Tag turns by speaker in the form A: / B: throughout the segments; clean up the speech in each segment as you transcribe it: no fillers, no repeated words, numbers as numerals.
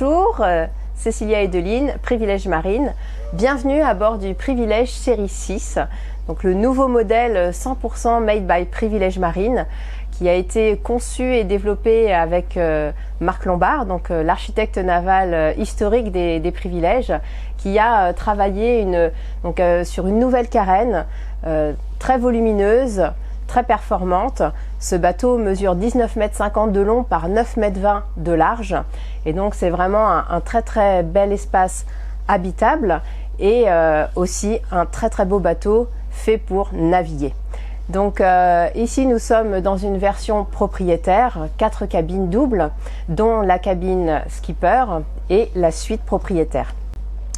A: Bonjour, Cécilia Edeline, Privilège Marine. Bienvenue à bord du Privilège série 6, donc le nouveau modèle 100% made by Privilège Marine, qui a été conçu et développé avec Marc Lombard, donc l'architecte naval historique des Privilèges, qui a travaillé sur une nouvelle carène très volumineuse, très performante. Ce bateau mesure 19,50 m de long par 9,20 m de large, et donc c'est vraiment un très très bel espace habitable et aussi un très très beau bateau fait pour naviguer. Donc ici nous sommes dans une version propriétaire, 4 cabines doubles, dont la cabine skipper et la suite propriétaire.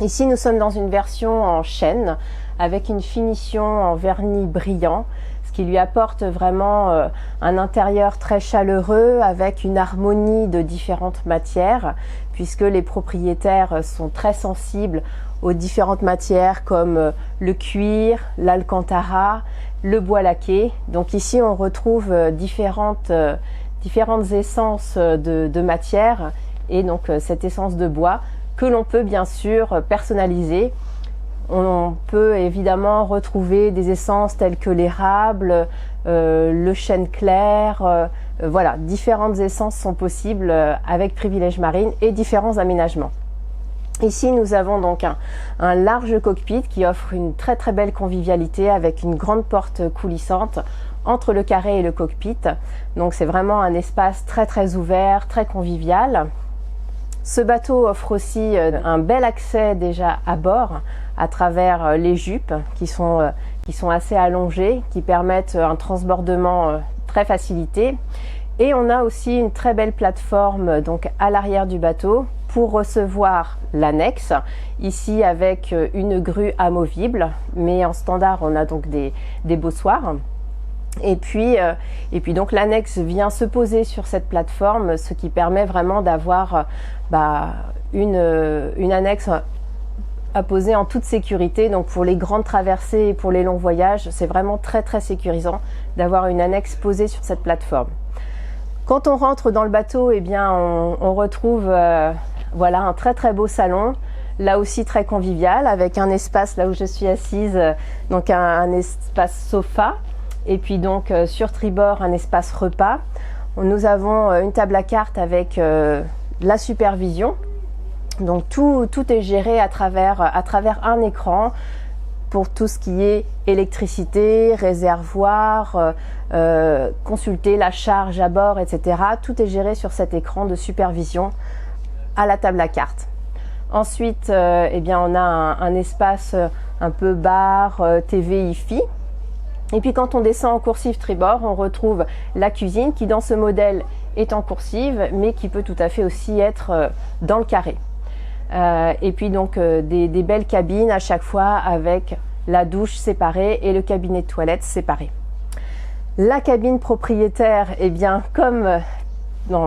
A: Ici nous sommes dans une version en chêne avec une finition en vernis brillant, ce qui lui apporte vraiment un intérieur très chaleureux avec une harmonie de différentes matières, puisque les propriétaires sont très sensibles aux différentes matières comme le cuir, l'alcantara, le bois laqué. Donc ici on retrouve différentes essences de matière, et donc cette essence de bois que l'on peut bien sûr personnaliser. On peut évidemment retrouver des essences telles que l'érable, le chêne clair, voilà, différentes essences sont possibles avec Privilège Marine et différents aménagements. Ici nous avons donc un large cockpit qui offre une très très belle convivialité avec une grande porte coulissante entre le carré et le cockpit. Donc c'est vraiment un espace très très ouvert, très convivial. Ce bateau offre aussi un bel accès déjà à bord à travers les jupes qui sont assez allongées, qui permettent un transbordement très facilité. Et on a aussi une très belle plateforme donc à l'arrière du bateau pour recevoir l'annexe, ici avec une grue amovible, mais en standard on a donc des bossoirs. Et puis donc l'annexe vient se poser sur cette plateforme, ce qui permet vraiment d'avoir une annexe à poser en toute sécurité. Donc pour les grandes traversées et pour les longs voyages, c'est vraiment très très sécurisant d'avoir une annexe posée sur cette plateforme. Quand on rentre dans le bateau, eh bien on retrouve voilà, un très très beau salon, là aussi très convivial, avec un espace là où je suis assise, donc un espace sofa. Et puis donc sur tribord un espace repas. Nous avons une table à cartes avec la supervision. Donc tout est géré à travers un écran pour tout ce qui est électricité, réservoir, consulter la charge à bord, etc. Tout est géré sur cet écran de supervision à la table à cartes. Ensuite, eh bien, on a un espace un peu bar, TV, hi-fi. Et puis quand on descend en coursive tribord, on retrouve la cuisine qui dans ce modèle est en coursive, mais qui peut tout à fait aussi être dans le carré. Et puis donc des belles cabines à chaque fois avec la douche séparée et le cabinet de toilette séparé. La cabine propriétaire, eh bien comme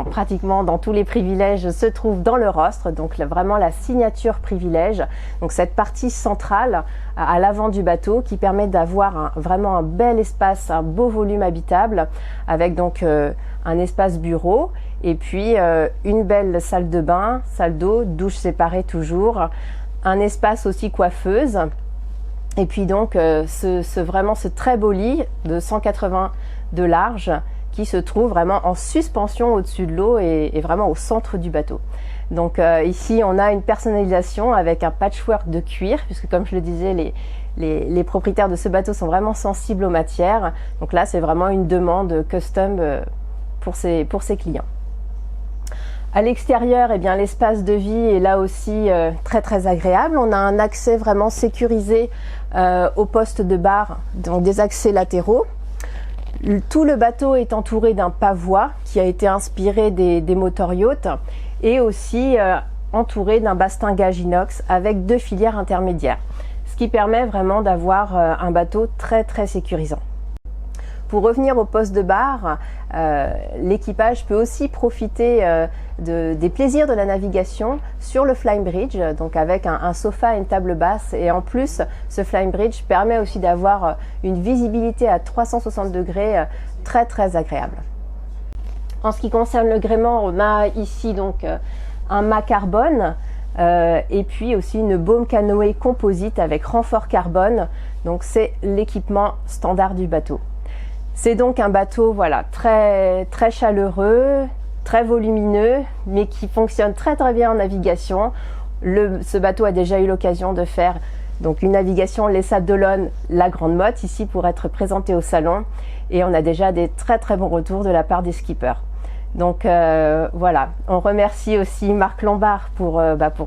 A: pratiquement dans tous les Privilèges, se trouve dans le rostre, donc vraiment la signature Privilège, donc cette partie centrale à l'avant du bateau qui permet d'avoir vraiment un bel espace, un beau volume habitable, avec donc un espace bureau et puis une belle salle de bain, salle d'eau, douche séparée toujours, un espace aussi coiffeuse, et puis donc vraiment ce très beau lit de 180 de large qui se trouve vraiment en suspension au-dessus de l'eau et vraiment au centre du bateau. Donc ici on a une personnalisation avec un patchwork de cuir, puisque comme je le disais, les propriétaires de ce bateau sont vraiment sensibles aux matières. Donc là c'est vraiment une demande custom pour ses clients. À l'extérieur, eh bien l'espace de vie est là aussi très très agréable. On a un accès vraiment sécurisé au poste de bar, donc des accès latéraux. Tout le bateau est entouré d'un pavois qui a été inspiré des motor-yachts et aussi entouré d'un bastingage inox avec 2 filières intermédiaires, ce qui permet vraiment d'avoir un bateau très très sécurisant. Pour revenir au poste de bar, l'équipage peut aussi profiter des plaisirs de la navigation sur le Flying Bridge, donc avec un sofa et une table basse. Et en plus, ce Flying Bridge permet aussi d'avoir une visibilité à 360 degrés très très agréable. En ce qui concerne le gréement, on a ici donc un mât carbone et puis aussi une baume canoë composite avec renfort carbone. Donc c'est l'équipement standard du bateau. C'est donc un bateau voilà, très, très chaleureux, très volumineux, mais qui fonctionne très très bien en navigation. Ce bateau a déjà eu l'occasion de faire donc une navigation l'Essa-d'Olonne, la Grande Motte, ici pour être présenté au salon. Et on a déjà des très très bons retours de la part des skippers. Donc voilà, on remercie aussi Marc Lombard pour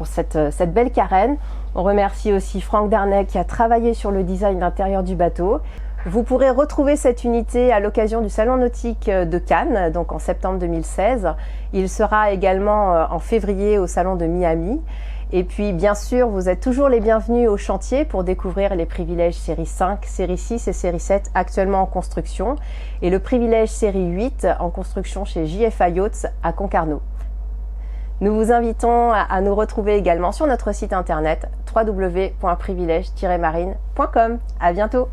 A: cette belle carène. On remercie aussi Franck Darnay qui a travaillé sur le design intérieur du bateau. Vous pourrez retrouver cette unité à l'occasion du Salon Nautique de Cannes, donc en septembre 2016. Il sera également en février au Salon de Miami. Et puis, bien sûr, vous êtes toujours les bienvenus au chantier pour découvrir les privilèges série 5, série 6 et série 7 actuellement en construction et le privilège série 8 en construction chez JFA Yachts à Concarneau. Nous vous invitons à nous retrouver également sur notre site internet www.privilège-marine.com. À bientôt!